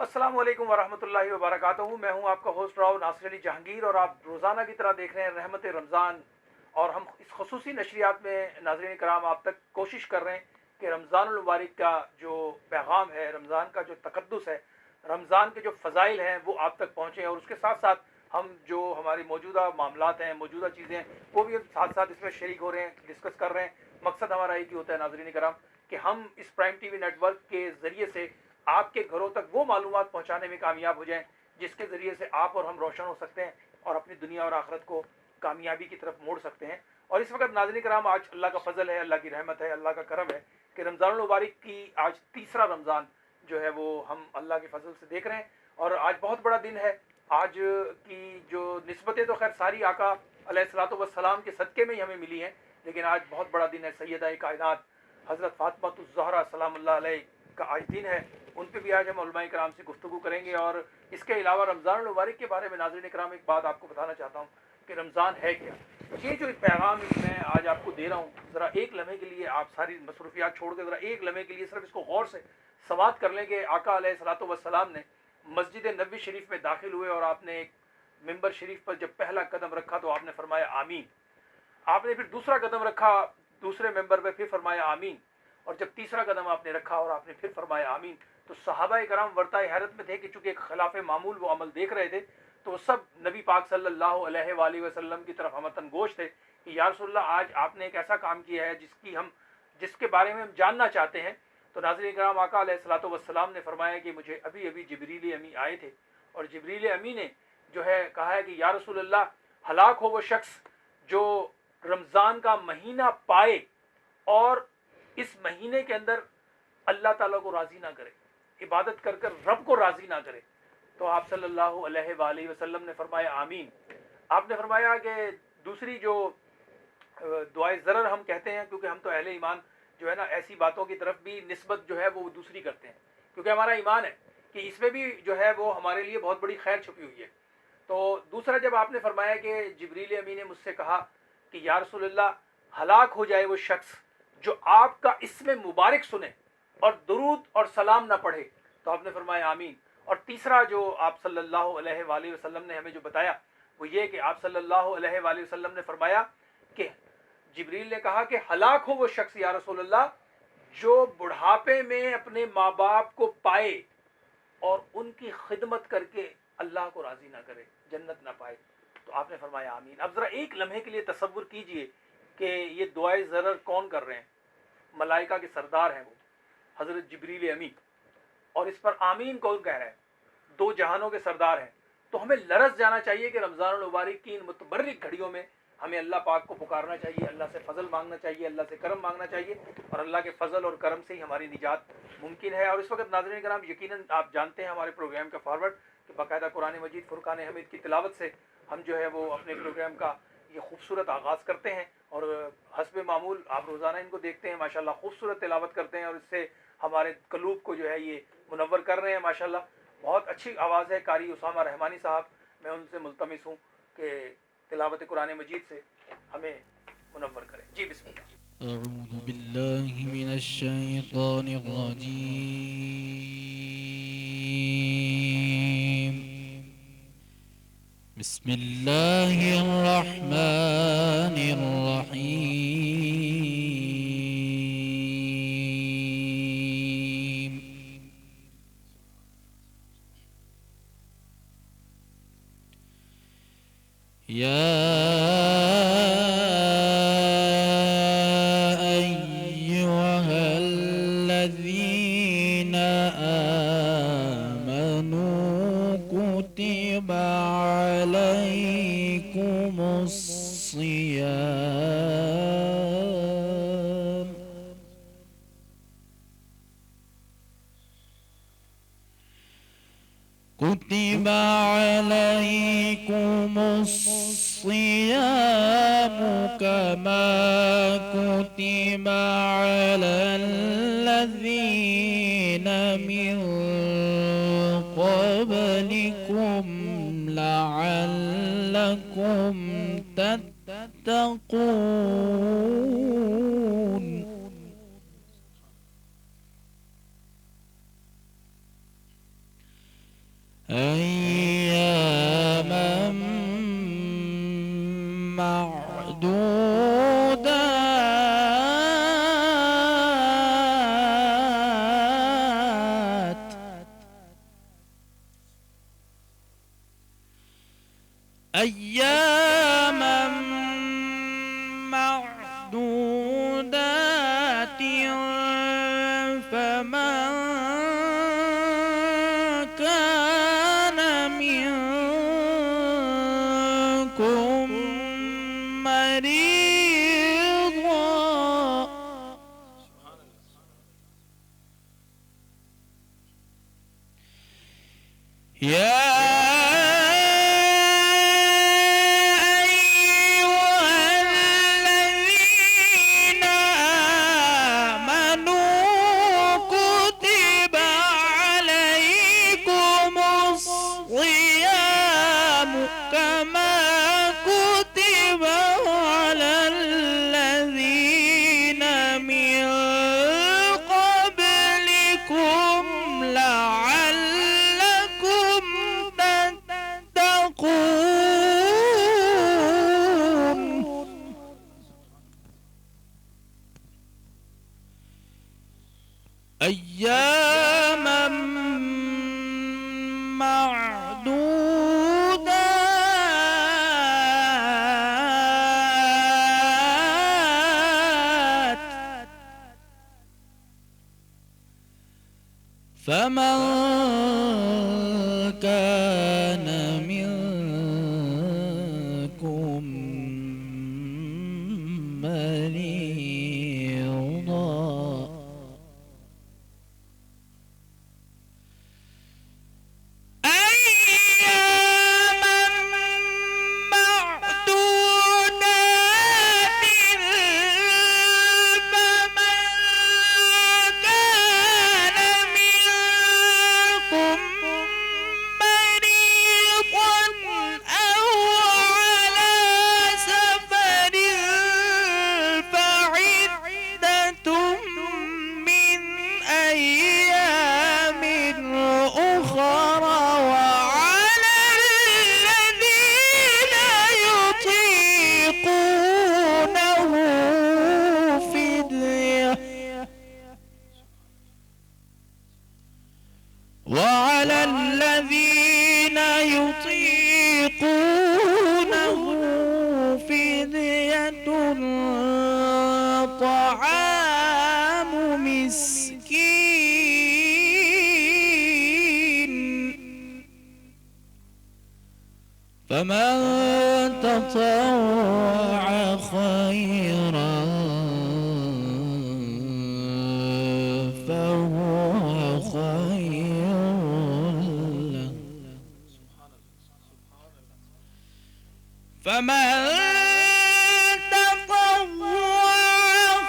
السلام علیکم ورحمۃ اللہ وبرکاتہ. میں ہوں آپ کا ہوسٹ راؤ ناصر علی جہانگیر، اور آپ روزانہ کی طرح دیکھ رہے ہیں رحمت رمضان. اور ہم اس خصوصی نشریات میں ناظرین کرام آپ تک کوشش کر رہے ہیں کہ رمضان المبارک کا جو پیغام ہے، رمضان کا جو تقدس ہے، رمضان کے جو فضائل ہیں وہ آپ تک پہنچیں. اور اس کے ساتھ ساتھ ہم جو ہماری موجودہ معاملات ہیں، موجودہ چیزیں ہیں، وہ بھی ساتھ ساتھ اس میں شریک ہو رہے ہیں، ڈسکس کر رہے ہیں. مقصد ہمارا ایک ہی ہوتا ہے ناظرین کرام کہ ہم اس پرائم ٹی وی نیٹ ورک کے ذریعے سے آپ کے گھروں تک وہ معلومات پہنچانے میں کامیاب ہو جائیں جس کے ذریعے سے آپ اور ہم روشن ہو سکتے ہیں اور اپنی دنیا اور آخرت کو کامیابی کی طرف موڑ سکتے ہیں. اور اس وقت ناظرین کرام آج اللہ کا فضل ہے، اللہ کی رحمت ہے، اللہ کا کرم ہے کہ رمضان المبارک کی آج تیسرا رمضان جو ہے وہ ہم اللہ کے فضل سے دیکھ رہے ہیں. اور آج بہت بڑا دن ہے. آج کی جو نسبتیں تو خیر ساری آقا علیہ الصلوۃ والسلام کے صدقے میں ہی ہمیں ملی ہیں، لیکن آج بہت بڑا دن ہے. سیدہ کائنات حضرت فاطمہ الزہرا سلام اللہ علیہ کا آج دن ہے. ان پہ بھی آج ہم علماء کرام سے گفتگو کریں گے. اور اس کے علاوہ رمضان المبارک کے بارے میں ناظرین کرام ایک بات آپ کو بتانا چاہتا ہوں کہ رمضان ہے کیا. یہ جو پیغام میں آج آپ کو دے رہا ہوں، ذرا ایک لمحے کے لیے آپ ساری مصروفیات چھوڑ کے ذرا ایک لمحے کے لیے صرف اس کو غور سے سماعت کر لیں کہ آقا علیہ الصلوۃ والسلام نے مسجد نبوی شریف میں داخل ہوئے اور آپ نے ایک ممبر شریف پر جب پہلا قدم رکھا تو آپ نے فرمایا آمین. آپ نے پھر دوسرا قدم رکھا دوسرے ممبر پہ، پھر فرمایا آمین. اور جب تیسرا قدم آپ نے رکھا اور آپ نے پھر فرمایا آمین، تو صحابہ کرام ورطۂ حیرت میں تھے کہ چونکہ ایک خلاف معمول وہ عمل دیکھ رہے تھے، تو وہ سب نبی پاک صلی اللہ علیہ وآلہ وسلم کی طرف ہمتن گوش تھے کہ یا رسول اللہ آج آپ نے ایک ایسا کام کیا ہے جس کے بارے میں ہم جاننا چاہتے ہیں. تو ناظرین کرام آقا علیہ الصلوۃ والسلام نے فرمایا کہ مجھے ابھی ابھی جبریل امی آئے تھے، اور جبریل امی نے جو ہے کہا ہے کہ یا رسول اللہ ہلاک ہو وہ شخص جو رمضان کا مہینہ پائے اور اس مہینے کے اندر اللہ تعالیٰ کو راضی نہ کرے، عبادت کر کر رب کو راضی نہ کرے. تو آپ صلی اللہ علیہ وآلہ وسلم نے فرمایا آمین. آپ نے فرمایا کہ دوسری جو دعائے ضرر ہم کہتے ہیں، کیونکہ ہم تو اہل ایمان جو ہے نا ایسی باتوں کی طرف بھی نسبت جو ہے وہ دوسری کرتے ہیں، کیونکہ ہمارا ایمان ہے کہ اس میں بھی جو ہے وہ ہمارے لیے بہت بڑی خیر چھپی ہوئی ہے. تو دوسرا جب آپ نے فرمایا کہ جبریل امی نے مجھ سے کہا کہ یا رسول اللہ ہلاک ہو جائے وہ شخص جو آپ کا اسم مبارک سنے اور درود اور سلام نہ پڑھے، تو آپ نے فرمایا آمین. اور تیسرا جو آپ صلی اللہ علیہ وآلہ وسلم نے ہمیں جو بتایا وہ یہ کہ آپ صلی اللہ علیہ وآلہ وسلم نے فرمایا کہ جبریل نے کہا کہ ہلاک ہو وہ شخص یا رسول اللہ جو بڑھاپے میں اپنے ماں باپ کو پائے اور ان کی خدمت کر کے اللہ کو راضی نہ کرے، جنت نہ پائے. تو آپ نے فرمایا آمین. اب ذرا ایک لمحے کے لیے تصور کیجئے کہ یہ دعائے ضرر کون کر رہے ہیں؟ ملائکہ کے سردار ہیں وہ حضرت جبریل امی، اور اس پر آمین کون کہہ رہا ہے؟ دو جہانوں کے سردار ہیں. تو ہمیں لرز جانا چاہیے کہ رمضان المبارک کی ان متبرک گھڑیوں میں ہمیں اللہ پاک کو پکارنا چاہیے، اللہ سے فضل مانگنا چاہیے، اللہ سے کرم مانگنا چاہیے، اور اللہ کے فضل اور کرم سے ہی ہماری نجات ممکن ہے. اور اس وقت ناظرین کرام یقیناً آپ جانتے ہیں ہمارے پروگرام کا فارورڈ کہ باقاعدہ قرآن مجید فرقان حمید کی تلاوت سے ہم جو ہے وہ اپنے پروگرام کا یہ خوبصورت آغاز کرتے ہیں. اور حسب معمول آپ روزانہ ان کو دیکھتے ہیں، ماشاءاللہ خوبصورت تلاوت کرتے ہیں اور اس سے ہمارے قلوب کو جو ہے یہ منور کر رہے ہیں. ماشاءاللہ بہت اچھی آواز ہے قاری اسامہ رحمانی صاحب. میں ان سے ملتمس ہوں کہ تلاوت قرآن مجید سے ہمیں منور کریں. جی بسم اللہ. أعوذ بالله من الشيطان الرجيم. بسم الله الرحمن الرحيم. أيها الذين آمنوا كتب عليكم الصيام كتب عليكم الصيام كما كتب على الذين من قبلكم لعلكم تتقون أياما معدودات أياما معدودات فمن كان منكم مريضا يا أياما معدودات فمن كان منكم مريضا وعلى الذين يطيقونه فدية طعام مسكين فمن تطوع خيرا فهو خير له فمن تطوع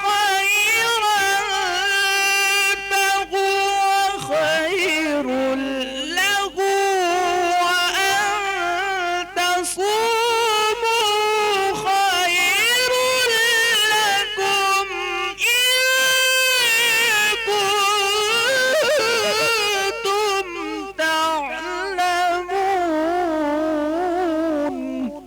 خيرا فهو خير له وأن تصوموا خير لكم إن كنتم تعلمون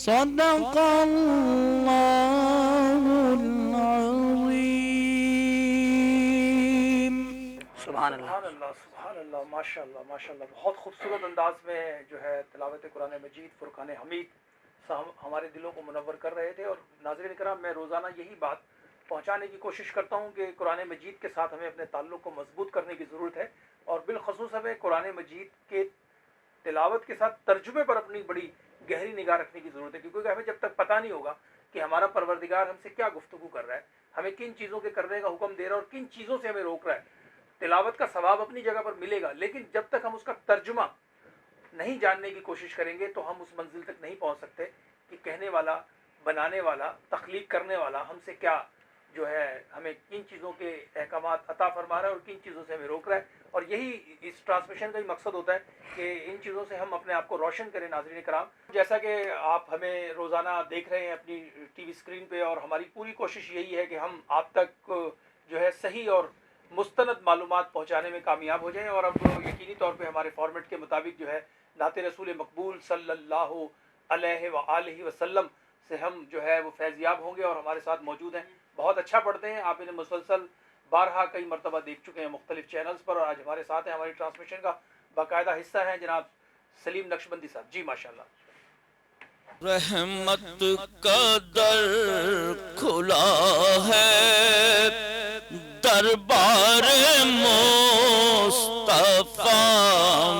صدق اللہ العظیم. سبحان اللہ. سبحان اللہ، سبحان اللہ، ماشاء اللہ، ماشاء اللہ. بہت خوبصورت انداز میں جو ہے تلاوت قرآن مجید فرقان حمید ہمارے دلوں کو منور کر رہے تھے. اور ناظرین کرام، میں روزانہ یہی بات پہنچانے کی کوشش کرتا ہوں کہ قرآن مجید کے ساتھ ہمیں اپنے تعلق کو مضبوط کرنے کی ضرورت ہے، اور بالخصوص ہمیں قرآن مجید کے تلاوت کے ساتھ ترجمے پر اپنی بڑی گہری نگاہ رکھنے کی ضرورت ہے، کیونکہ ہمیں جب تک پتہ نہیں ہوگا کہ ہمارا پروردگار ہم سے کیا گفتگو کر رہا ہے، ہمیں کن چیزوں کے کرنے کا حکم دے رہا ہے اور کن چیزوں سے ہمیں روک رہا ہے. تلاوت کا ثواب اپنی جگہ پر ملے گا، لیکن جب تک ہم اس کا ترجمہ نہیں جاننے کی کوشش کریں گے تو ہم اس منزل تک نہیں پہنچ سکتے کہ کہنے والا، بنانے والا، تخلیق کرنے والا ہم سے کیا جو ہے، ہمیں کن چیزوں کے احکامات عطا فرما رہا ہے اور کن چیزوں سے ہمیں روک رہا ہے. اور یہی اس ٹرانسمیشن کا ہی مقصد ہوتا ہے کہ ان چیزوں سے ہم اپنے آپ کو روشن کریں. ناظرین کرام، جیسا کہ آپ ہمیں روزانہ دیکھ رہے ہیں اپنی ٹی وی اسکرین پہ، اور ہماری پوری کوشش یہی ہے کہ ہم آپ تک جو ہے صحیح اور مستند معلومات پہنچانے میں کامیاب ہو جائیں. اور اب یقینی طور پہ ہمارے فارمیٹ کے مطابق جو ہے نعت رسول مقبول صلی اللہ علیہ وآلہ وسلم سے ہم جو ہے وہ فیضیاب ہوں گے، اور ہمارے ساتھ موجود ہیں. بہت اچھا پڑھتے ہیں آپ، انہیں مسلسل بارہا کئی مرتبہ دیکھ چکے ہیں مختلف چینلز پر، اور آج ہمارے ساتھ ہیں، ہماری ٹرانسمیشن کا باقاعدہ حصہ ہیں جناب سلیم نقشبندی صاحب. جی ماشاءاللہ. رحمت کا در کھلا ہے، دربار مصطفیٰ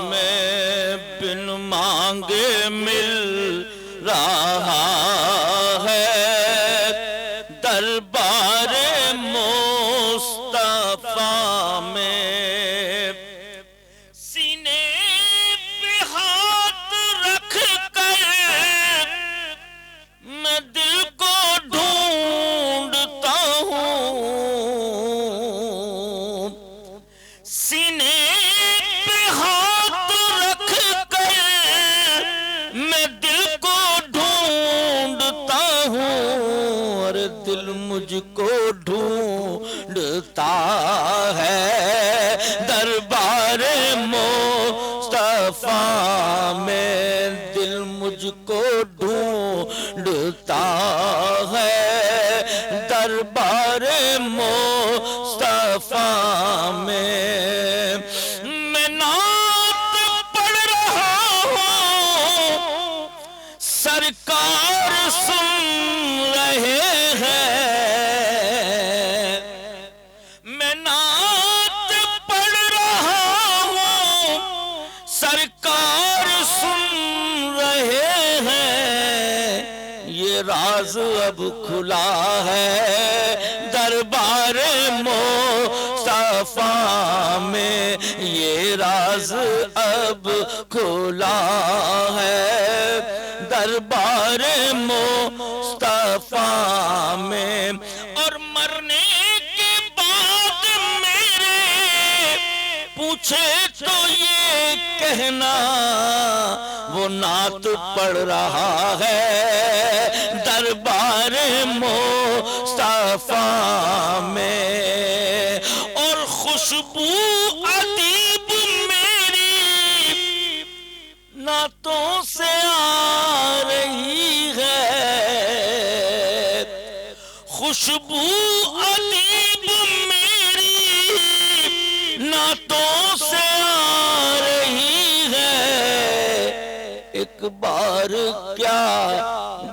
میں بن مانگے مل رہا ہے. دربار مصطفیٰ میں سینے پہ ہاتھ رکھ کر میں دل کو ڈھونڈتا ہوں. سینے پہ ہاتھ رکھ کر میں دل کو ڈھونڈتا ہوں، اور دل مجھ کو ڈھونڈتا ہے. دربار مصطفیٰ میں دل مجھ کو ڈھونڈتا ہے. دربار مصطفیٰ میں میں نعت پڑھ رہا ہوں، سرکار سن رہے ہیں. میں نعت پڑھ رہا ہوں، سرکار سن رہے ہیں. یہ راز اب کھلا ہے دربار مصطفیٰ میں. یہ راز اب کھلا ہے دربار مصطفیٰ میں. اور مرنے کے بعد میرے پوچھے تو یہ کہنا وہ نعت پڑھ رہا ہے دربار مصطفیٰ میں. اور خوشبو ادیب میری نعتوں سے آ رہی ہے. خوشبو ادیب میری نعتوں سے آ رہی ہے. ایک بار کیا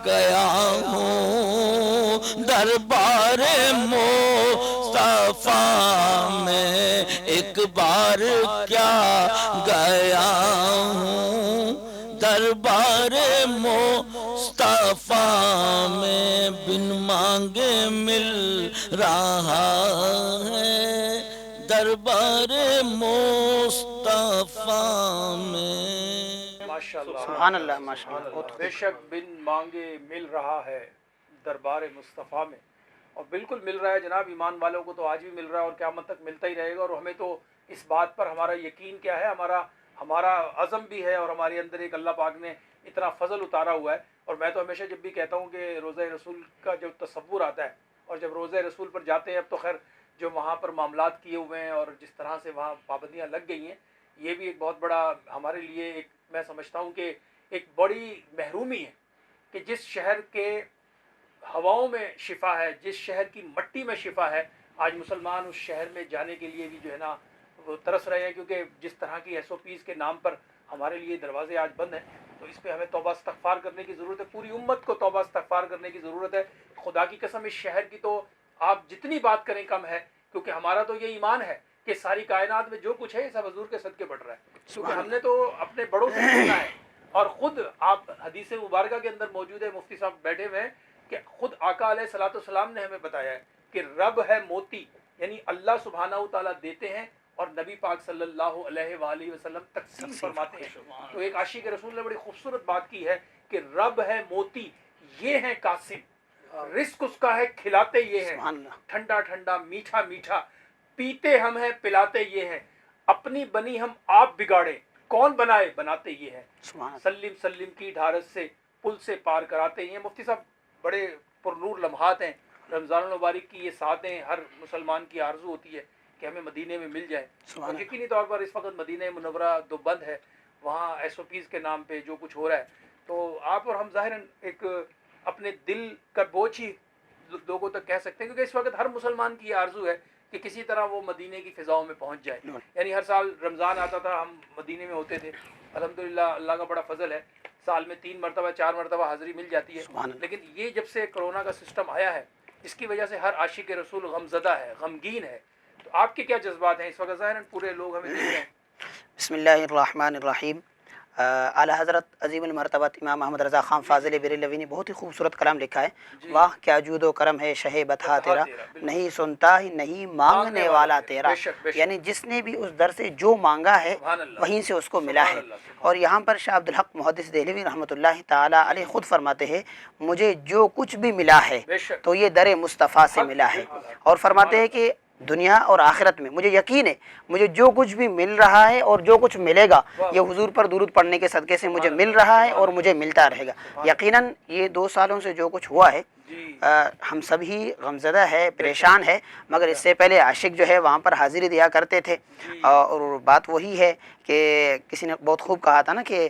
گیا ہوں دربار مصطفیٰ میں. ایک بار کیا گیا ہوں دربار مصطفیٰ میں. بن مانگے مل رہا ہے دربار مصطفیٰ میں. ماشاءاللہ، سبحان اللہ، ماشاء اللہ. بہت بے شک بن مانگے مل رہا ہے دربار مصطفیٰ میں. اور بالکل مل رہا ہے جناب، ایمان والوں کو تو آج بھی مل رہا ہے اور قیامت تک ملتا ہی رہے گا. اور ہمیں تو اس بات پر ہمارا یقین کیا ہے، ہمارا عزم بھی ہے، اور ہمارے اندر ایک اللہ پاک نے اتنا فضل اتارا ہوا ہے. اور میں تو ہمیشہ جب بھی کہتا ہوں کہ روزہ رسول کا جو تصور آتا ہے، اور جب روزہ رسول پر جاتے ہیں، اب تو خیر جو وہاں پر معاملات کیے ہوئے ہیں اور جس طرح سے وہاں پابندیاں لگ گئی ہیں، یہ بھی ایک بہت بڑا ہمارے لیے ایک، میں سمجھتا ہوں کہ ایک بڑی محرومی ہے کہ جس شہر کے ہواؤں میں شفا ہے، جس شہر کی مٹی میں شفا ہے، آج مسلمان اس شہر میں جانے کے لیے بھی جو ہے نا وہ ترس رہے ہیں، کیونکہ جس طرح کی ایس او پیز کے نام پر ہمارے لیے دروازے آج بند ہیں. تو اس پہ ہمیں توبہ استغفار کرنے کی ضرورت ہے، پوری امت کو توبہ استغفار کرنے کی ضرورت ہے. خدا کی قسم اس شہر کی تو آپ جتنی بات کریں کم ہے، کیونکہ ہمارا تو یہ ایمان ہے کہ ساری کائنات میں جو کچھ ہے یہ سب حضور کے صدقے بڑھ رہا ہے، کیونکہ ہم نے تو اپنے بڑوں سے سنا ہے. اور خود آپ حدیث مبارکہ کے اندر موجود ہے، مفتی صاحب بیٹھے ہوئے ہیں، کہ خود آقا علیہ الصلوۃ والسلام نے ہمیں بتایا ہے کہ رب ہے موتی، یعنی اللہ سبحانہ و تعالیٰ دیتے ہیں اور نبی پاک صلی اللہ علیہ وآلہ وسلم تقسیم فرماتے ہیں. تو ایک عاشق رسول نے بڑی خوبصورت بات کی ہے کہ رب ہے موتی، یہ ہے قاسم، رزق اس کا ہے کھلاتے یہ ہیں، ٹھنڈا ٹھنڈا میٹھا میٹھا پیتے ہم ہیں پلاتے یہ ہیں، اپنی بنی ہم آپ بگاڑے کون بنائے بناتے یہ ہیں، سلم سلم کی ڈھارس سے پل سے پار کراتے یہ ہیں. مفتی صاحب بڑے پرنور لمحات ہیں. رمضان المبارک کی یہ ساتیں ہر مسلمان کی آرزو ہوتی ہے کہ ہمیں مدینے میں مل جائے. اور یقینی طور پر اس وقت مدینہ منورہ دو بند ہے، وہاں ایس او پیز کے نام پہ جو کچھ ہو رہا ہے، تو آپ اور ہم ظاہراً ایک اپنے دل کا بوجھ ہی لوگوں تک کہہ سکتے ہیں، کیونکہ اس وقت ہر مسلمان کی یہ آرزو ہے کہ کسی طرح وہ مدینے کی فضاؤں میں پہنچ جائے. یعنی ہر سال رمضان آتا تھا، ہم مدینے میں ہوتے تھے. الحمدللہ اللہ کا بڑا فضل ہے، سال میں 3 مرتبہ 4 مرتبہ حاضری مل جاتی ہے. لیکن یہ جب سے کرونا کا سسٹم آیا ہے، اس کی وجہ سے ہر عاشق رسول غمزدہ ہے، غمگین ہے. تو آپ کے کیا جذبات ہیں اس وقت؟ ظاہراً پورے لوگ ہمیں دیکھ رہے ہیں. بسم اللہ الرحمن الرحیم. اعلی حضرت عظیم المرتبت امام محمد رضا خان فاضل بریلوی نے بہت ہی خوبصورت کلام لکھا ہے. واہ کیا جود و کرم ہے شہ بتا تیرا، نہیں سنتا ہی نہیں مانگنے والا تیرا. یعنی جس نے بھی اس در سے جو مانگا ہے وہیں سے اس کو ملا ہے. اور یہاں پر شاہ عبدالحق محدث دہلوی رحمۃ اللہ تعالی علیہ خود فرماتے ہیں مجھے جو کچھ بھی ملا ہے تو یہ در مصطفیٰ سے ملا ہے. اور فرماتے ہیں کہ دنیا اور آخرت میں مجھے یقین ہے مجھے جو کچھ بھی مل رہا ہے اور جو کچھ ملے گا یہ حضور پر درود پڑھنے کے صدقے سے مجھے مل رہا ہے اور مجھے ملتا رہے گا. یقیناً یہ 2 سالوں سے جو کچھ ہوا ہے ہم سب ہی غمزدہ ہے، پریشان ہے، مگر اس سے پہلے عاشق جو ہے وہاں پر حاضری دیا کرتے تھے. اور بات وہی ہے کہ کسی نے بہت خوب کہا تھا نا کہ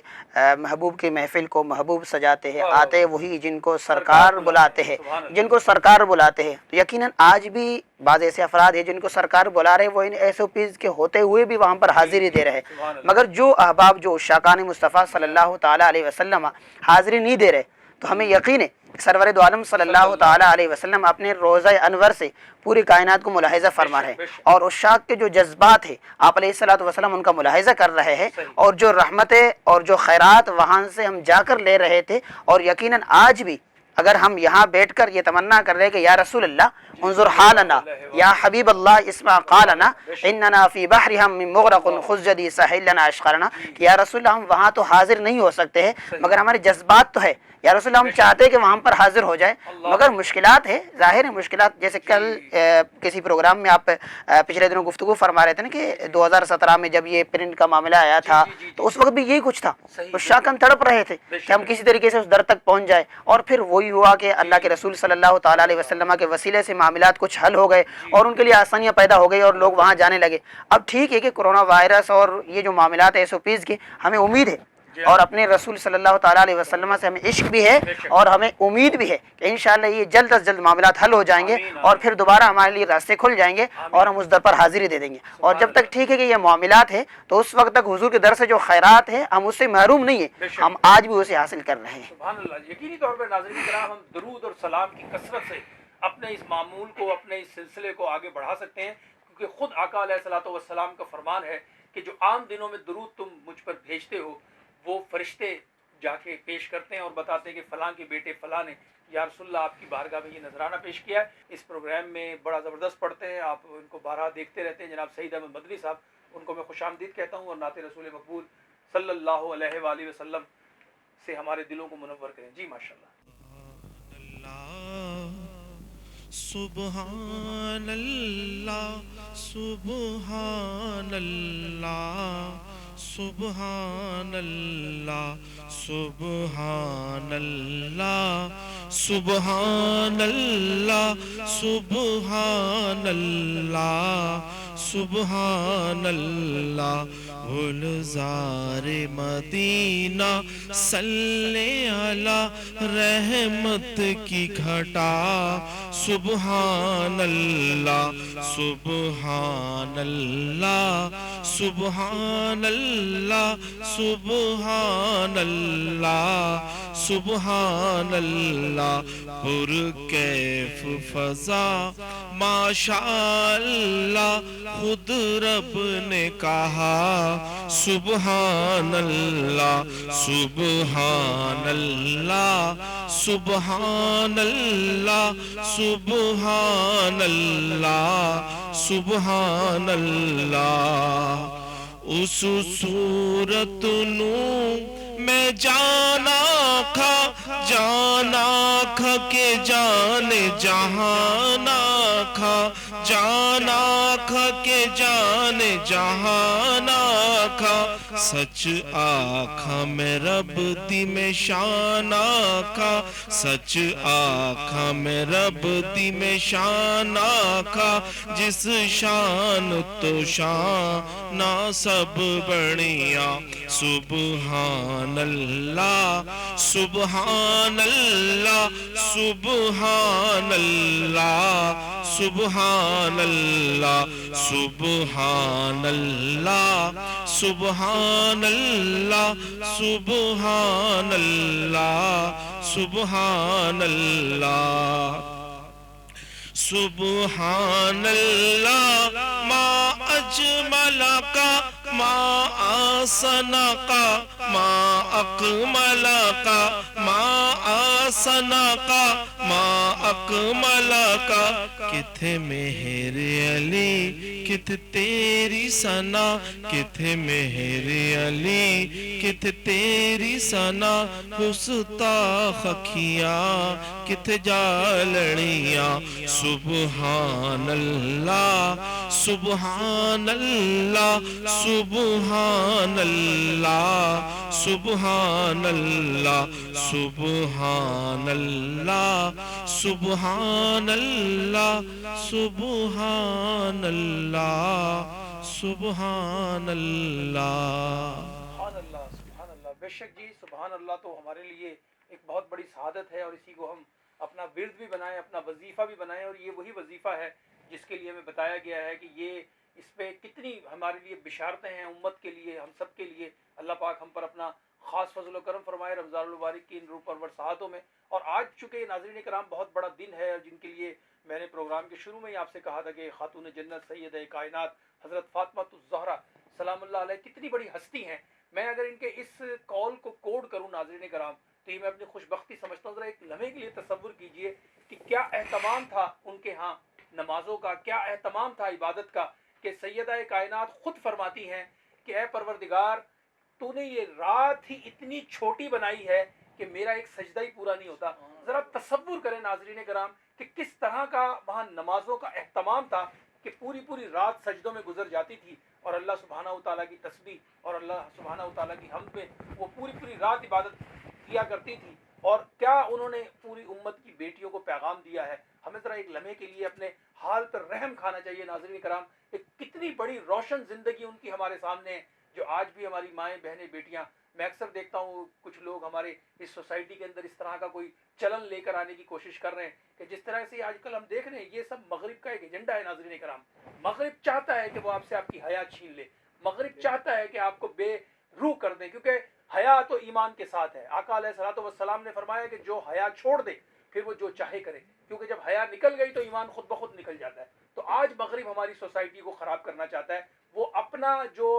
محبوب کی محفل کو محبوب سجاتے ہیں، آتے وہی جن کو سرکار بلاتے ہیں، جن کو سرکار بلاتے ہیں. تو یقیناً آج بھی بعض ایسے افراد ہیں جن کو سرکار بلا رہے، وہ ان ایس او پیز کے ہوتے ہوئے بھی وہاں پر حاضری دے رہے، مگر جو احباب جو عشاقان مصطفیٰ صلی اللہ تعالیٰ علیہ وسلم حاضری نہیں دے رہے، تو ہمیں یقین ہے سرور دو عالم صلی اللہ تعالیٰ علیہ وسلم اپنے روضہ انور سے پوری کائنات کو ملاحظہ فرما رہے ہیں، اور عشاق کے جو جذبات ہیں آپ علیہ الصلوۃ والسلام ان کا ملاحظہ کر رہے ہیں، اور جو رحمتیں اور جو خیرات وہاں سے ہم جا کر لے رہے تھے. اور یقیناً آج بھی اگر ہم یہاں بیٹھ کر یہ تمنا کر رہے کہ یا رسول اللہ انظر حالنا، یا حبیب اللہ اسمع قالنا اننا فی بحرہم من مغرق خذ جدی ساحل لنا اشقرنا، کہ یا رسول اللہ ہم وہاں تو حاضر نہیں ہو سکتے ہیں مگر ہمارے جذبات تو ہے. یا رسول اللہ ہم چاہتے ہیں کہ وہاں پر حاضر ہو جائے، مگر مشکلات ہے، ظاہر ہے مشکلات. جیسے کل کسی پروگرام میں آپ پچھلے دنوں گفتگو فرما رہے تھے نا کہ 2017 میں جب یہ پرنٹ کا معاملہ آیا تھا تو اس وقت بھی یہی کچھ تھا. تو شاکن تڑپ رہے تھے کہ ہم کسی طریقے سے اس در تک پہنچ جائے، اور پھر وہی ہوا کہ اللہ کے رسول صلی اللہ تعالیٰ علیہ وسلم کے وسیلے سے معاملات کچھ حل ہو گئے اور ان کے لیے آسانیاں پیدا ہو گئی اور لوگ وہاں جانے لگے. اب ٹھیک ہے کہ کرونا وائرس اور یہ جو معاملات ایس او پیز کی ہمیں امید ہے، اور اپنے رسول صلی اللہ تعالیٰ علیہ وسلم سے ہمیں عشق بھی ہے اور ہمیں امید بھی ہے کہ انشاءاللہ یہ جلد از جلد معاملات حل ہو جائیں گے اور پھر دوبارہ ہمارے لیے راستے کھل جائیں گے اور ہم اس در پر حاضری دے دیں گے. اور جب تک ٹھیک ہے کہ یہ معاملات ہے تو اس وقت تک حضور کے در سے جو خیرات ہے ہم اس سے محروم نہیں ہیں، ہم آج بھی اسے حاصل کر رہے ہیں. سبحان اللہ. یقینی طور پر ناظرین کرام ہم درود اور سلام کی کثرت سے اپنے اس معمول کو، اپنے اس سلسلے کو آگے بڑھا سکتے ہیں، کیونکہ خود آقا علیہ الصلوۃ والسلام کا فرمان ہے کہ جو عام دنوں میں درود تم مجھ پر بھیجتے ہو وہ فرشتے جا کے پیش کرتے ہیں اور بتاتے ہیں کہ فلاں کے بیٹے فلاں نے یا رسول اللہ آپ کی بارگاہ میں یہ نذرانہ پیش کیا ہے. اس پروگرام میں بڑا زبردست پڑھتے ہیں، آپ ان کو بارہا دیکھتے رہتے ہیں، جناب سعید احمد مدنی صاحب، ان کو میں خوش آمدید کہتا ہوں، اور نعت رسول مقبول صلی اللہ علیہ وآلہ وسلم سے ہمارے دلوں کو منور کریں. جی ماشاءاللہ. سبحان اللہ سبحان اللہ سبحان اللہ سبحان اللہ سبحان اللہ سبحان اللہ سبحان اللہ گلزار مدینہ صلی علی رحمت کی گھٹا سبحان اللہ سبحان اللہ سبحان اللہ سبحان اللہ سبحان اللہ پر کیف فضا ماشاء اللہ خود رب نے کہا سبحان اللہ سبحان اللہ سبحان اللہ سبحان اللہ سبحان اللہ اس صورت نو میں جانا کھا کہ جان جہانا کھا جانا کھا کہ جان جہانا کھا سچ آکھا میں رب دی میں شان آکھا سچ آکھا میں رب دی میں شان آکھا جس شان تو شان سب بڑھیا سبحان اللہ سبحان اللہ سبحان اللہ سبحان اللہ سبحان اللہ سبحان اللہ سبحان اللہ سبحان اللہ سبحان اللہ ما اجمل کا ما آسن کا ما اکمل کا ما آسن کا ما اکمل کا کتھے مہر علی کت تیری ثنا کتھے مہر علی کت تیری ثنا گستاخ اکھیاں کت جالڑیاں سبحان اللہ سبحان اللہ سبحان اللہ سبحان اللہ سبحان اللہ سبحان اللہ سبحان اللہ سبحان اللہ سبحان اللہ سبحان اللہ. بے شک جی سبحان اللہ تو ہمارے لیے ایک بہت بڑی سعادت ہے، اور اسی کو ہم اپنا ورد بھی بنائیں، اپنا وظیفہ بھی بنائیں، اور یہ وہی وظیفہ ہے جس کے لیے ہمیں بتایا گیا ہے کہ یہ اس پہ کتنی ہمارے لیے بشارتیں ہیں، امت کے لیے، ہم سب کے لیے. اللہ پاک ہم پر اپنا خاص فضل و کرم فرمائے رمضان المبارک کی ان روح پرور ساعتوں میں. اور آج چونکہ ناظرین کرام بہت بڑا دن ہے، اور جن کے لیے میں نے پروگرام کے شروع میں ہی آپ سے کہا تھا کہ خاتون جنت سیدہ کائنات حضرت فاطمہ الزہرا سلام اللہ علیہ کتنی بڑی ہستی ہیں. میں اگر ان کے اس کال کو کوڈ کروں ناظرین کرام تو یہ میں اپنی خوش بختی سمجھتا ہوں. ذرا ایک لمحے کے لیے تصور کیجئے کہ کیا اہتمام تھا ان کے ہاں نمازوں کا، کیا اہتمام تھا عبادت کا، کہ سیدہ کائنات خود فرماتی ہیں کہ اے پروردگار تو نے یہ رات ہی اتنی چھوٹی بنائی ہے کہ میرا ایک سجدہ ہی پورا نہیں ہوتا. ذرا تصور کریں ناظرین کرام کہ کس طرح کا وہاں نمازوں کا اہتمام تھا کہ پوری پوری رات سجدوں میں گزر جاتی تھی، اور اللہ سبحانہ و تعالیٰ کی تسبیح اور اللہ سبحانہ و تعالیٰ کی حمد میں وہ پوری پوری رات عبادت کیا کرتی تھی. اور کیا انہوں نے پوری امت کی بیٹیوں کو پیغام دیا ہے. ہمیں ذرا ایک لمحے کے لیے اپنے حال پر رحم کھانا چاہیے ناظرین کرام. ایک کتنی بڑی روشن زندگی ان کی ہمارے سامنے ہے، جو آج بھی ہماری مائیں بہنیں بیٹیاں. میں اکثر دیکھتا ہوں کچھ لوگ ہمارے اس سوسائٹی کے اندر اس طرح کا کوئی چلن لے کر آنے کی کوشش کر رہے ہیں کہ جس طرح سے آج کل ہم دیکھ رہے ہیں یہ سب مغرب کا ایک ایجنڈا ہے ناظرین کرام. مغرب چاہتا ہے کہ وہ آپ سے آپ کی حیا چھین لے، مغرب چاہتا ہے کہ آپ کو بے روح کر دیں، کیونکہ حیا تو ایمان کے ساتھ ہے. آقا علیہ الصلوۃ والسلام نے فرمایا کہ جو حیا چھوڑ دے پھر وہ جو چاہے کرے، کیونکہ جب حیا نکل گئی تو ایمان خود بخود نکل جاتا ہے. تو آج مغرب ہماری سوسائٹی کو خراب کرنا چاہتا ہے، وہ اپنا جو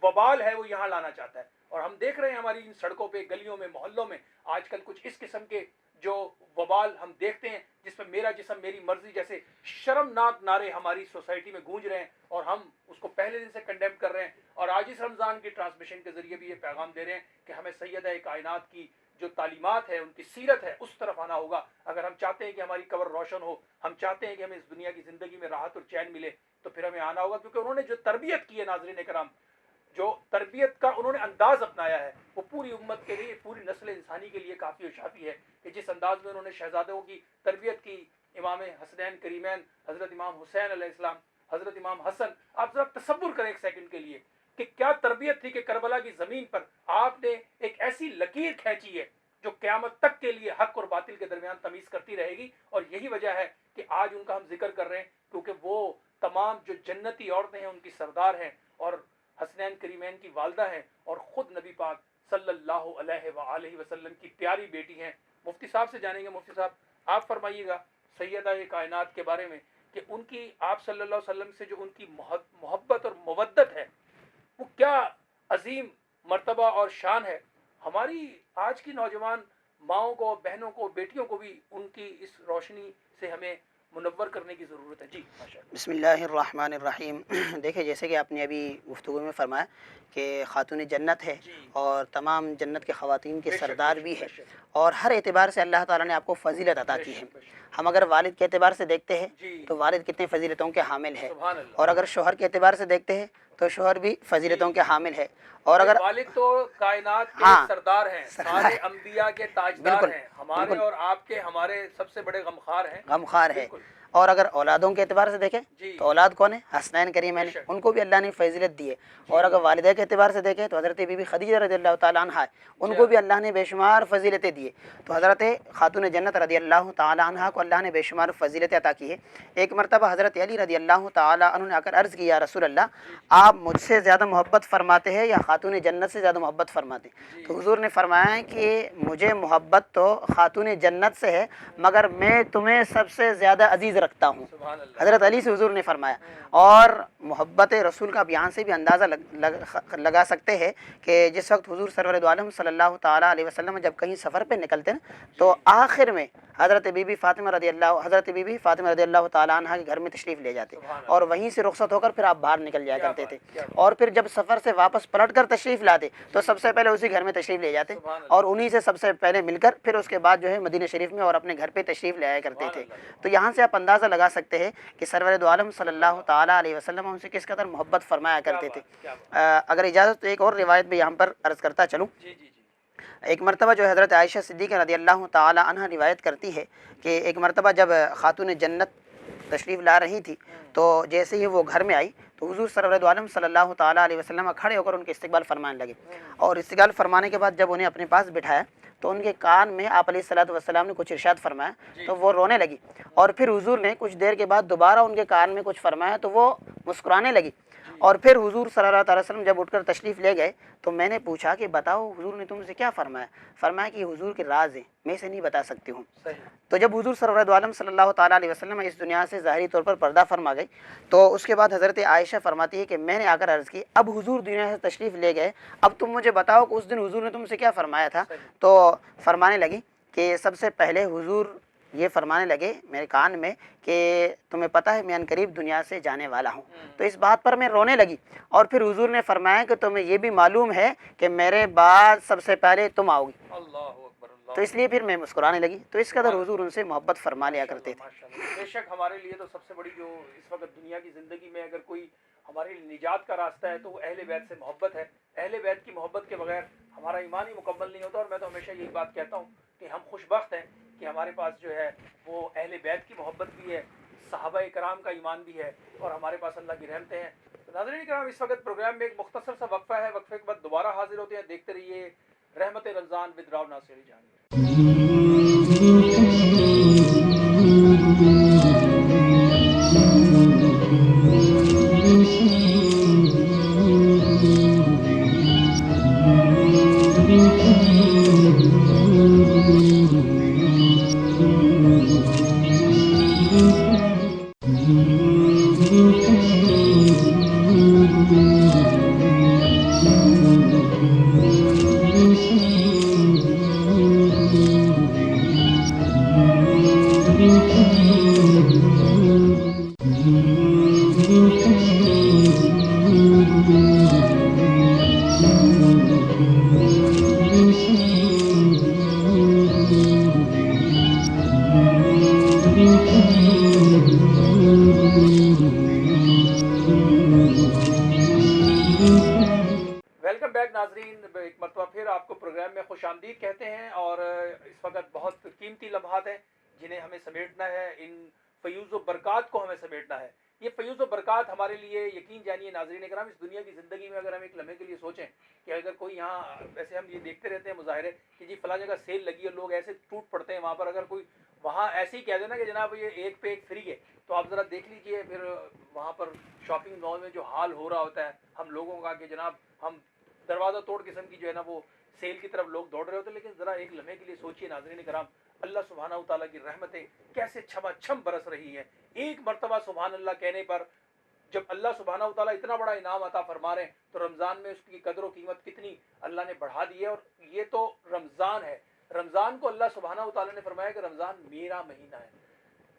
وبال ہے وہ یہاں لانا چاہتا ہے. اور ہم دیکھ رہے ہیں ہماری ان سڑکوں پہ، گلیوں میں، محلوں میں آج کل کچھ اس قسم کے جو وبال ہم دیکھتے ہیں جس میں میرا جسم میری مرضی جیسے شرمناک نعرے ہماری سوسائٹی میں گونج رہے ہیں، اور ہم اس کو پہلے دن سے کنڈیم کر رہے ہیں. اور آج اس رمضان کی ٹرانسمیشن کے ذریعے بھی یہ پیغام دے رہے ہیں کہ ہمیں سیدہ کائنات کی جو تعلیمات ہے، ان کی سیرت ہے، اس طرف آنا ہوگا. اگر ہم چاہتے ہیں کہ ہماری قبر روشن ہو، ہم چاہتے ہیں کہ ہمیں اس دنیا کی زندگی میں راحت اور چین ملے، تو پھر ہمیں آنا ہوگا. کیونکہ انہوں نے جو تربیت کی ہے ناظرین کرام، جو تربیت کا انہوں نے انداز اپنایا ہے، وہ پوری امت کے لیے، پوری نسل انسانی کے لیے کافی و شافی ہے. کہ جس انداز میں انہوں نے شہزادوں کی تربیت کی، امام حسنین کریمین حضرت امام حسین علیہ السلام حضرت امام حسن. آپ ذرا تصور کریں ایک سیکنڈ کے لیے کہ کیا تربیت تھی کہ کربلا کی زمین پر آپ نے ایک ایسی لکیر کھینچی ہے جو قیامت تک کے لیے حق اور باطل کے درمیان تمیز کرتی رہے گی. اور یہی وجہ ہے کہ آج ان کا ہم ذکر کر رہے ہیں، کیونکہ وہ تمام جو جنتی عورتیں ہیں ان کی سردار ہیں اور حسنین کریمین کی والدہ ہیں اور خود نبی پاک صلی اللہ علیہ وآلہ وسلم کی پیاری بیٹی ہیں. مفتی صاحب سے جانیں گے. مفتی صاحب آپ فرمائیے گا سیدہ کائنات کے بارے میں کہ ان کی آپ صلی اللہ علیہ وسلم سے جو ان کی محبت اور مودت ہے وہ کیا عظیم مرتبہ اور شان ہے. ہماری آج کی نوجوان ماؤں کو، بہنوں کو، بیٹیوں کو بھی ان کی اس روشنی سے ہمیں منور کرنے کی ضرورت ہے. جی ماشاءاللہ. بسم اللہ الرحمن الرحیم. دیکھیں جیسے کہ آپ نے ابھی گفتگو میں فرمایا کہ خاتون جنت ہے اور تمام جنت کے خواتین کے سردار بھی ہے اور ہر اعتبار سے اللہ تعالیٰ نے آپ کو فضیلت عطا کی ہے. ہم اگر والد کے اعتبار سے دیکھتے ہیں تو والد کتنے فضیلتوں کے حامل ہے، اور اگر شوہر کے اعتبار سے دیکھتے ہیں تو شوہر بھی فضیلتوں کے حامل ہے. اور اگر والد تو کائنات کے سردار ہیں، سارے انبیاء کے تاجدار ہیں، ہمارے اور آپ کے ہمارے سب سے بڑے غمخوار ہے. اور اگر اولادوں کے اعتبار سے دیکھیں تو اولاد کون ہے؟ حسنین کریمین، ان کو بھی اللہ نے فضیلت دی ہے. اور اگر والدہ کے اعتبار سے دیکھیں تو حضرت بی بی خدیجہ رضی اللہ تعالیٰ عنہ ہے، ان کو بھی اللہ نے بے شمار فضیلتیں دی ہے. تو حضرت خاتون جنت رضی اللہ تعالیٰ عنہ کو اللہ نے بے شمار فضیلتیں عطا کی ہے. ایک مرتبہ حضرت علی رضی اللہ تعالیٰ عنہ نے آ کر عرض کی یا رسول اللہ آپ مجھ سے زیادہ محبت فرماتے ہیں یا خاتون جنت سے زیادہ محبت فرماتے ہیں؟ تو حضور نے فرمایا ہے کہ مجھے محبت تو خاتون جنت سے ہے مگر میں تمہیں سب سے زیادہ عزیز رکھتا ہوں. حضرت علی سے حضور نے فرمایا. اور محبت رسول کا آپ یہاں سے بھی اندازہ لگا سکتے ہیں کہ جس وقت حضور سرور دو عالم صلی اللہ تعالیٰ علیہ وسلم جب کہیں سفر پہ نکلتے ہیں تو آخر میں حضرت بی بی فاطمہ رضی اللہ تعالیٰ عنہ کے گھر میں تشریف لے جاتے اور وہیں سے رخصت ہو کر پھر آپ باہر نکل جایا کرتے تھے. اور پھر جب سفر سے واپس پلٹ کر تشریف لاتے تو سب سے پہلے اسی گھر میں تشریف لے جاتے اور انہی سے سب سے پہلے مل کر پھر اس کے بعد جو ہے مدینہ شریف میں اور اپنے گھر پہ تشریف لے آیا کرتے تھے. تو یہاں سے آپ اندازہ لگا سکتے ہیں کہ سرور دو عالم صلی اللہ تعالیٰ علیہ وسلم ان سے کس قدر محبت فرمایا کرتے تھے. اگر اجازت تو ایک اور روایت بھی یہاں پر عرض کرتا چلوں. ایک مرتبہ جو حضرت عائشہ صدیقہ رضی اللہ تعالیٰ عنہ روایت کرتی ہے کہ ایک مرتبہ جب خاتون جنت تشریف لا رہی تھی تو جیسے ہی وہ گھر میں آئی تو حضور سرور دو عالم صلی اللہ تعالیٰ علیہ وسلم کھڑے ہو کر ان کے استقبال فرمانے لگے. اور استقبال فرمانے کے بعد جب انہیں اپنے پاس بٹھایا تو ان کے کان میں آپ علیہ الصلوۃ والسلام نے کچھ ارشاد فرمایا تو وہ رونے لگی. اور پھر حضور نے کچھ دیر کے بعد دوبارہ ان کے کان میں کچھ فرمایا تو وہ مسکرانے لگی. اور پھر حضور صلی اللہ علیہ وسلم جب اٹھ کر تشریف لے گئے تو میں نے پوچھا کہ بتاؤ حضور نے تم سے کیا فرمایا؟ فرمایا کہ حضور کے راز ہیں، میں اسے نہیں بتا سکتی ہوں. تو جب حضور صلی اللہ علیہ تعالیٰ علیہ وسلم اس دنیا سے ظاہری طور پر پردہ فرما گئی تو اس کے بعد حضرت عائشہ فرماتی ہے کہ میں نے آ کر عرض کی اب حضور دنیا سے تشریف لے گئے، اب تم مجھے بتاؤ کہ اس دن حضور نے تم سے کیا فرمایا تھا؟ تو فرمانے لگی کہ سب سے پہلے حضور یہ فرمانے لگے میرے کان میں کہ تمہیں پتہ ہے میں عنقریب دنیا سے جانے والا ہوں. تو اس بات پر میں رونے لگی. اور پھر حضور نے فرمایا کہ تمہیں یہ بھی معلوم ہے کہ میرے بعد سب سے پہلے تم آؤ گی. تو اس لیے پھر میں مسکرانے لگی. تو اس قدر حضور ان سے محبت فرما لیا کرتے تھے. بے شک ہمارے لیے تو سب سے بڑی جو اس وقت دنیا کی زندگی میں اگر کوئی ہمارے نجات کا راستہ ہے تو وہ اہل بیت سے محبت ہے. اہل بیت کی محبت کے بغیر ہمارا ایمان ہی مکمل نہیں ہوتا. اور میں تو ہمیشہ یہی بات کہتا ہوں کہ ہم خوش بخت ہیں کہ ہمارے پاس جو ہے وہ اہل بیت کی محبت بھی ہے، صحابہ کرام کا ایمان بھی ہے اور ہمارے پاس اللہ کی رحمتیں ہیں. ناظرین کرام اس وقت پروگرام میں ایک مختصر سا وقفہ ہے، وقفے کے بعد دوبارہ حاضر ہوتے ہیں. دیکھتے رہیے Rehmat Ramzan with Rao Nasir Ali Jahangir. Welcome back ناظرین، ایک مرتبہ پھر آپ کو پروگرام میں خوش آمدید کہتے ہیں. اور اس وقت بہت قیمتی لمحات ہیں جنہیں ہمیں سمیٹنا ہے، ان فیوز و برکات کو ہمیں سمیٹنا ہے. یہ فیوز و برکات ہمارے لیے یقین جانیے ناظرین کرام اس دنیا کی زندگی میں اگر ہم ایک لمحے کے لیے سوچیں کہ اگر کوئی یہاں ویسے ہم یہ دیکھتے رہتے ہیں مظاہرے کہ جی فلاں جگہ سیل لگی ہے لوگ ایسے ٹوٹ پڑتے ہیں وہاں پر, اگر کوئی وہاں ایسے ہی کہہ دینا کہ جناب یہ ایک پہ ایک فری ہے تو آپ ذرا دیکھ لیجئے پھر وہاں پر شاپنگ مال میں جو حال ہو رہا ہوتا ہے ہم لوگوں کا کہ جناب ہم دروازہ توڑ قسم کی جو ہے نا وہ سیل کی طرف لوگ دوڑ رہے ہوتے ہیں. لیکن ذرا ایک لمحے کے لیے سوچئے ناظرین کرام اللہ سبحانہ تعالیٰ کی رحمتیں کیسے چھما چھم برس رہی ہیں. ایک مرتبہ سبحان اللہ کہنے پر جب اللہ سبحانہ تعالیٰ اتنا بڑا انعام عطا فرما رہے ہیں تو رمضان میں اس کی قدر و قیمت کتنی اللہ نے بڑھا دی ہے. اور یہ تو رمضان ہے, رمضان کو اللہ سبحانہ تعالیٰ نے فرمایا کہ رمضان میرا مہینہ ہے.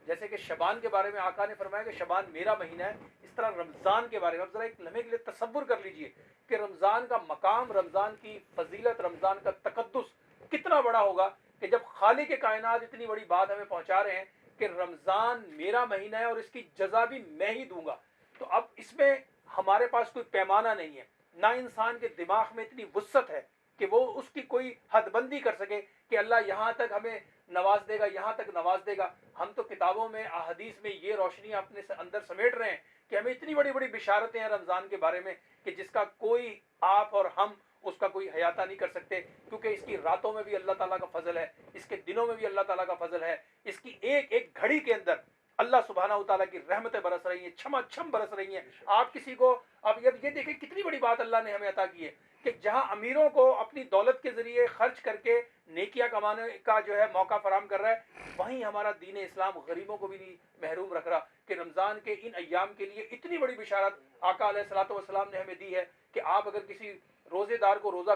جیسے کہ شبان کے بارے میں آقا نے فرمایا کہ شبان میرا مہینہ ہے, اس طرح رمضان کے بارے میں اب ذرا ایک لمحے کے لیے تصور کر لیجئے کہ رمضان کا مقام, رمضان کی فضیلت, رمضان کا تقدس کتنا بڑا ہوگا کہ جب خالق کائنات اتنی بڑی بات ہمیں پہنچا رہے ہیں کہ رمضان میرا مہینہ ہے اور اس کی جزا بھی میں ہی دوں گا. تو اب اس میں ہمارے پاس کوئی پیمانہ نہیں ہے, نہ انسان کے دماغ میں اتنی وسعت ہے کہ وہ اس کی کوئی حد بندی کر سکے کہ اللہ یہاں تک ہمیں نواز دے گا, یہاں تک نواز دے گا. ہم تو کتابوں میں احادیث میں یہ روشنی اپنے اندر سمیٹ رہے ہیں کہ ہمیں اتنی بڑی بڑی بشارتیں ہیں رمضان کے بارے میں کہ جس کا کوئی آپ اور ہم اس کا کوئی احاطہ نہیں کر سکتے, کیونکہ اس کی راتوں میں بھی اللہ تعالیٰ کا فضل ہے, اس کے دنوں میں بھی اللہ تعالیٰ کا فضل ہے, اس کی ایک ایک گھڑی کے اندر اللہ سبحانہ تعالیٰ کی رحمتیں برس رہی ہیں, چھما چھم برس رہی ہیں. آپ کسی کو اب یہ دیکھیں کتنی بڑی بات اللہ نے ہمیں عطا کی ہے کہ جہاں امیروں کو اپنی دولت کے ذریعے خرچ کر کے نیکیاں کمانے کا جو ہے موقع فراہم کر رہا ہے, وہیں ہمارا دین اسلام غریبوں کو بھی نہیں محروم رکھ رہا کہ رمضان کے ان ایام کے لیے اتنی بڑی بشارت آقا علیہ الصلوۃ والسلام نے ہمیں دی ہے کہ آپ اگر کسی روزے دار کو روزہ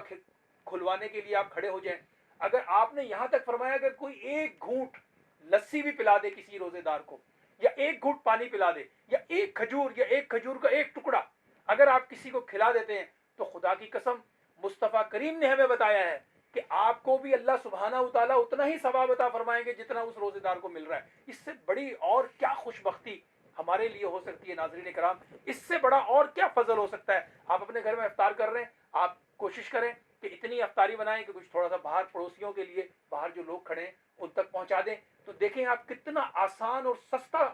کھلوانے کے لیے آپ کھڑے ہو جائیں, اگر آپ نے یہاں تک فرمایا اگر کوئی ایک گھونٹ لسی بھی پلا دے کسی روزے دار کو, یا ایک گھونٹ پانی پلا دے, یا ایک کھجور کا ایک ٹکڑا اگر آپ کسی کو کھلا دیتے ہیں تو خدا کی قسم مصطفیٰ کریم نے ہمیں بتایا ہے کہ آپ کو بھی اللہ سبحانہ تعالیٰ اتنا ہی ثواب عطا فرمائیں گے جتنا اس روزے دار کو مل رہا ہے. اس سے بڑی اور کیا خوش بختی ہمارے لیے ہو سکتی ہے ناظرین کرام, اس سے بڑا اور کیا فضل ہو سکتا ہے. آپ اپنے گھر میں افطار کر رہے ہیں, آپ کوشش کریں کہ اتنی افطاری بنائیں کہ کچھ تھوڑا سا باہر پڑوسیوں کے لیے باہر جو لوگ کھڑے ہیں ان تک پہنچا دیں. تو دیکھیں آپ کتنا آسان اور سستا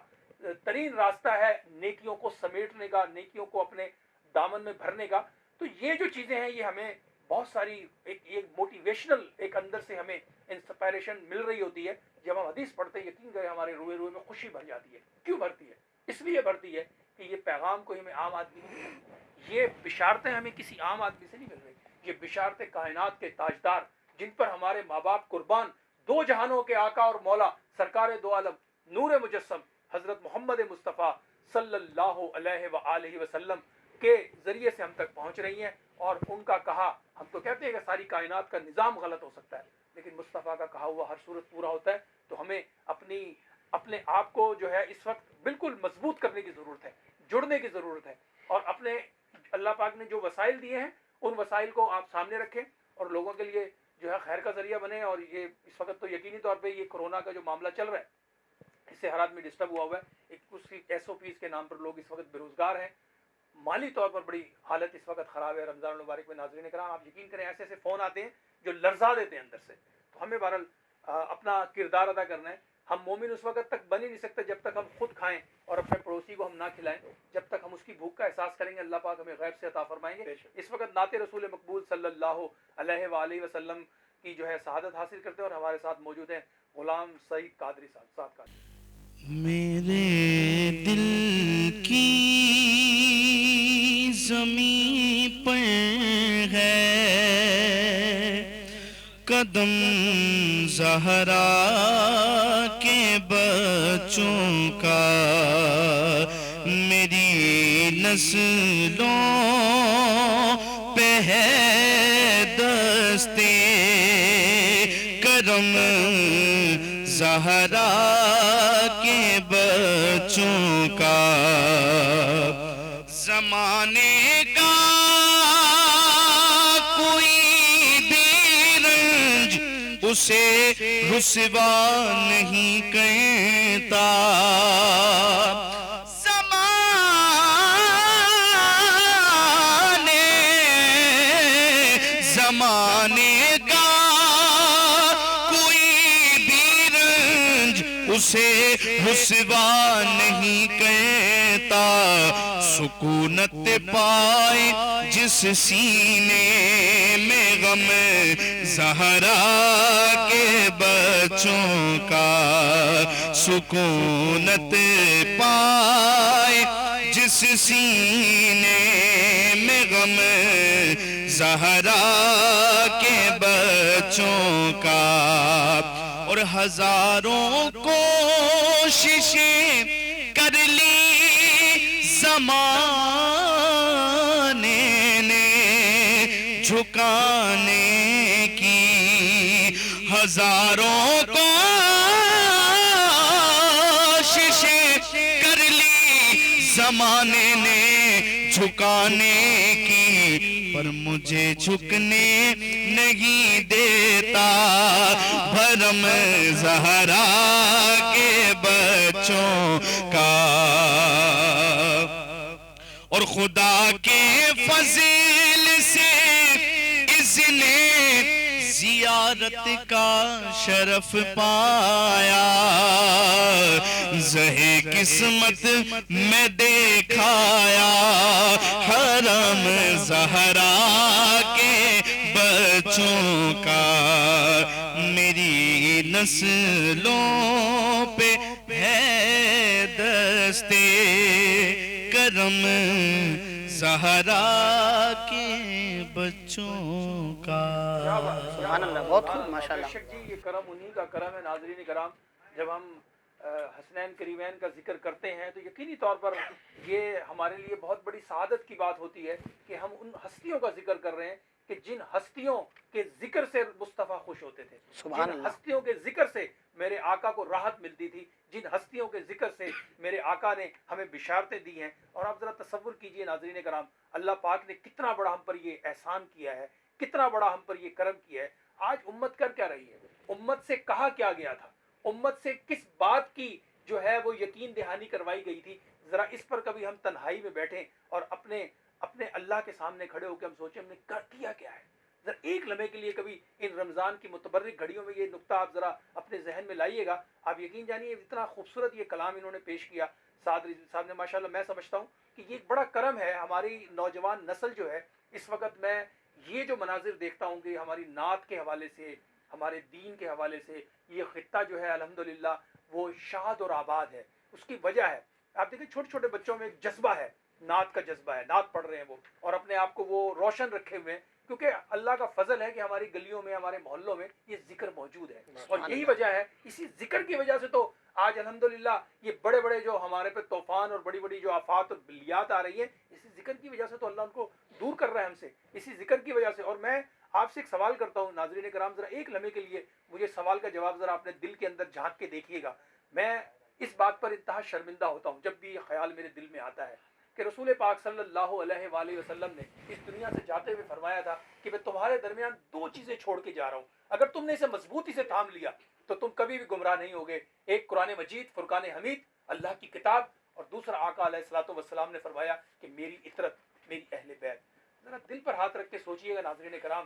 ترین راستہ ہے نیکیوں کو سمیٹنے کا, نیکیوں کو اپنے دامن میں بھرنے کا. تو یہ جو چیزیں ہیں یہ ہمیں بہت ساری ایک موٹیویشنل ایک اندر سے ہمیں انسپائریشن مل رہی ہوتی ہے. جب ہم حدیث پڑھتے ہیں یقین کریں ہمارے روئے میں خوشی بھر جاتی ہے. کیوں بھرتی ہے؟ اس لیے بھرتی ہے کہ یہ پیغام کوئی ہمیں عام آدمی نہیں مل رہی, یہ بشارتیں ہمیں کسی عام آدمی سے نہیں مل رہی. یہ بشارتیں کائنات کے تاجدار جن پر ہمارے ماں باپ قربان, دو جہانوں کے آقا اور مولا سرکار دو عالم نور مجسم حضرت محمد مصطفیٰ صلی اللہ علیہ وآلہ وسلم کے ذریعے سے ہم تک پہنچ رہی ہیں. اور ان کا کہا, ہم تو کہتے ہیں کہ ساری کائنات کا نظام غلط ہو سکتا ہے لیکن مصطفیٰ کا کہا ہوا ہر صورت پورا ہوتا ہے. تو ہمیں اپنے آپ کو جو ہے اس وقت بالکل مضبوط کرنے کی ضرورت ہے, جڑنے کی ضرورت ہے, اور اپنے اللہ پاک نے جو وسائل دیے ہیں ان وسائل کو آپ سامنے رکھیں اور لوگوں کے لیے جو ہے خیر کا ذریعہ بنے. اور یہ اس وقت تو یقینی طور پہ یہ کرونا کا جو معاملہ چل رہا ہے اس سے ہر آدمی ڈسٹرب ہوا ہوا ہے. اس کی SOPs کے نام پر لوگ اس وقت بے روزگار ہیں, مالی طور پر بڑی حالت اس وقت خراب ہے. رمضان المبارک میں ناظرین کرام آپ یقین کریں ایسے ایسے فون آتے ہیں جو لرزا دیتے ہیں اندر سے. تو ہمیں بہرحال اپنا کردار ادا کرنا ہے. ہم مومن اس وقت تک بن ہی نہیں سکتے جب تک ہم خود کھائیں اور اپنے پڑوسی کو ہم نہ کھلائیں. جب تک ہم اس کی بھوک کا احساس کریں گے اللہ پاک ہمیں غیب سے عطا فرمائیں گے. اس وقت نعت رسول مقبول صلی اللہ علیہ وآلہ وسلم کی جو ہے شہادت حاصل کرتے ہیں اور ہمارے ساتھ موجود ہیں غلام سعید قادری صاحب. میرے دل کی زمین پر ہے قدم زہرا کے بچوں کا, میری نسلوں پہ ہے دستے کرم زہرا کے بچوں کا. زمانے کا کوئی بھی رنج اسے رسوا نہیں کرتا. زمانے کا کوئی بھی رنج اسے رسوا نہیں کرتا. دیتا سکونت پائے جس سینے میں غم زہرا کے بچوں کا سکونت پائے جس سینے میں غم زہرا کے بچوں کا اور ہزاروں کوششیں کر لی زمانے نے جھکانے کی ہزاروں کوششیں کر لی زمانے نے جھکانے کی پر مجھے جھکنے نہیں دیتا بھرم زہرا کے بچوں کا اور خدا کے فضل سے اس نے زیارت کا شرف پایا زہے قسمت میں دیکھایا حرم زہرا کے بچوں کا میری نسلوں پہ ہے دستے کرم زہرا کے بچوں کا. سبحان اللہ, بہت خوب, ماشاء اللہ. بے شک جی یہ کرم انہی کا کرم ہے. ناظرین کرام, جب ہم حسنین کریمین کا ذکر کرتے ہیں تو یقینی طور پر یہ ہمارے لیے بہت بڑی سعادت کی بات ہوتی ہے کہ ہم ان ہستیوں کا ذکر کر رہے ہیں کہ جن ہستیوں کے ذکر سے مصطفیٰ خوش ہوتے تھے, سبحان جن اللہ. ہستیوں کے ذکر سے میرے آقا کو راحت ملتی تھی, جن ہستیوں کے ذکر سے میرے آقا نے ہمیں بشارتیں دی ہیں. اور آپ ذرا تصور کیجئے ناظرین کرام, اللہ پاک نے کتنا بڑا ہم پر یہ احسان کیا ہے, کتنا بڑا ہم پر یہ کرم کیا ہے. آج امت کر کیا رہی ہے؟ امت سے کہا کیا گیا تھا؟ امت سے کس بات کی جو ہے وہ یقین دہانی کروائی گئی تھی؟ ذرا اس پر کبھی ہم تنہائی میں بیٹھیں اور اپنے اللہ کے سامنے کھڑے ہو کے ہم سوچیں ہم نے کیا کیا ہے. ذرا ایک لمحے کے لیے کبھی ان رمضان کی متبرک گھڑیوں میں یہ نقطہ آپ ذرا اپنے ذہن میں لائیے گا. آپ یقین جانیے اتنا خوبصورت یہ کلام انہوں نے پیش کیا سعد رضوی صاحب نے. ماشاءاللہ میں سمجھتا ہوں کہ یہ ایک بڑا کرم ہے ہماری نوجوان نسل جو ہے. اس وقت میں یہ جو مناظر دیکھتا ہوں کہ ہماری نعت کے حوالے سے, ہمارے دین کے حوالے سے یہ خطہ جو ہے الحمدللہ وہ شاد اور آباد ہے. اس کی وجہ ہے آپ دیکھیں چھوٹے چھوٹے بچوں میں ایک جذبہ ہے, نعت کا جذبہ ہے, نعت پڑھ رہے ہیں وہ اور اپنے آپ کو وہ روشن رکھے ہوئے ہیں کیونکہ اللہ کا فضل ہے کہ ہماری گلیوں میں, ہمارے محلوں میں یہ ذکر موجود ہے. اور یہی وجہ ہے, اسی ذکر کی وجہ سے تو آج الحمدللہ یہ بڑے بڑے جو ہمارے پہ طوفان اور بڑی بڑی جو آفات اور بلیات آ رہی ہیں, اسی ذکر کی وجہ سے تو اللہ ان کو دور کر رہا ہے ہم سے, اسی ذکر کی وجہ سے. اور میں آپ سے ایک سوال کرتا ہوں ناظرین کرام, ذرا ایک لمحے کے لیے مجھے سوال کا جواب ذرا اپنے دل کے اندر جھانک کے دیکھیے گا. میں اس بات پر انتہا شرمندہ ہوتا ہوں جب بھی یہ خیال میرے دل میں آتا ہے کہ رسول پاک صلی اللہ علیہ وآلہ وسلم نے اس دنیا سے جاتے ہوئے فرمایا تھا کہ میں تمہارے درمیان دو چیزیں چھوڑ کے جا رہا ہوں, اگر تم نے اسے مضبوطی سے تھام لیا تو تم کبھی بھی گمراہ نہیں ہوگے. ایک قرآن مجید فرقان حمید اللہ کی کتاب, اور دوسرا آقا علیہ الصلوۃ والسلام نے فرمایا کہ میری اطرت, میری اہل بیت. ذرا دل پر ہاتھ رکھ کے سوچئے گا ناظرین کرام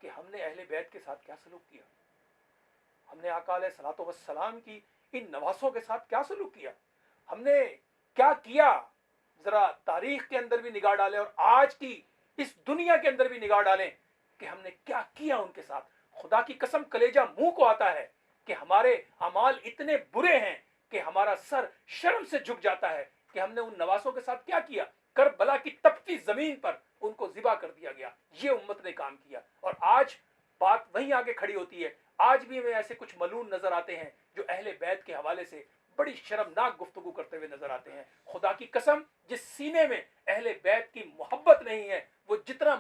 کہ ہم نے اہل بیت کے ساتھ کیا سلوک کیا, ہم نے آقا علیہ الصلوۃ والسلام کی ان نواسوں کے ساتھ کیا سلوک کیا, ہم نے کیا کیا. ذرا تاریخ کے اندر بھی نگاہ ڈالیں اور آج کی اس دنیا کے اندر بھی نگاہ ڈالیں کہ ہم نے کیا کیا ان کے ساتھ. خدا کی قسم کلیجہ منہ کو آتا ہے کہ ہمارے اعمال اتنے برے ہیں کہ ہمارا سر شرم سے جھک جاتا ہے کہ ہم نے ان نواسوں کے ساتھ کیا کیا. کربلا کی تپتی زمین پر ان کو ذبح کر دیا گیا, یہ امت نے کام کیا. اور آج بات وہیں آگے کھڑی ہوتی ہے. آج بھی ہمیں ایسے کچھ ملعون نظر آتے ہیں جو اہل بیت کے حوالے سے بڑی شرمناک گفتگو کرتے ہوئے نظر آتے ہیں. خدا کی قسم جس سینے میں اہل بیت کی محبت نہیں ہے وہ جتنا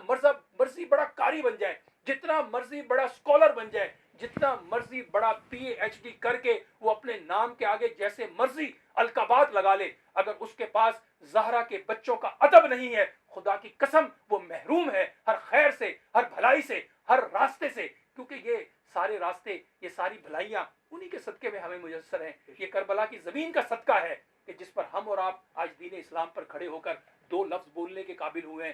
مرضی بڑا قاری بن جائے, جتنا مرضی بڑا اسکالر بن جائے, جتنا مرضی بڑا PhD کر کے وہ اپنے نام کے آگے جیسے مرضی القابات لگا لے, اگر اس کے پاس زہرا کے بچوں کا ادب نہیں ہے, خدا کی قسم وہ محروم ہے ہر خیر سے, ہر بھلائی سے, ہر راستے سے. کیونکہ یہ سارے راستے, یہ ساری بھلائیاں انہی کے صدقے میں ہمیں میسر ہیں. یہ کربلا کی زمین کا صدقہ ہے کہ جس پر ہم اور آپ آج دین اسلام پر کھڑے ہو کر دو لفظ بولنے کے قابل ہوئے ہیں.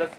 10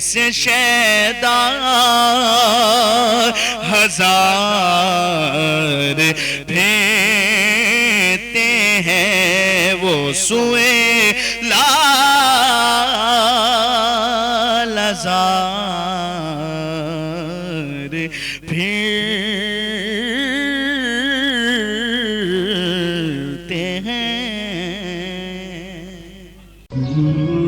سے شیدا ہزار پھیرتے ہیں وہ سوئے لال ہزار پھرتے ہیں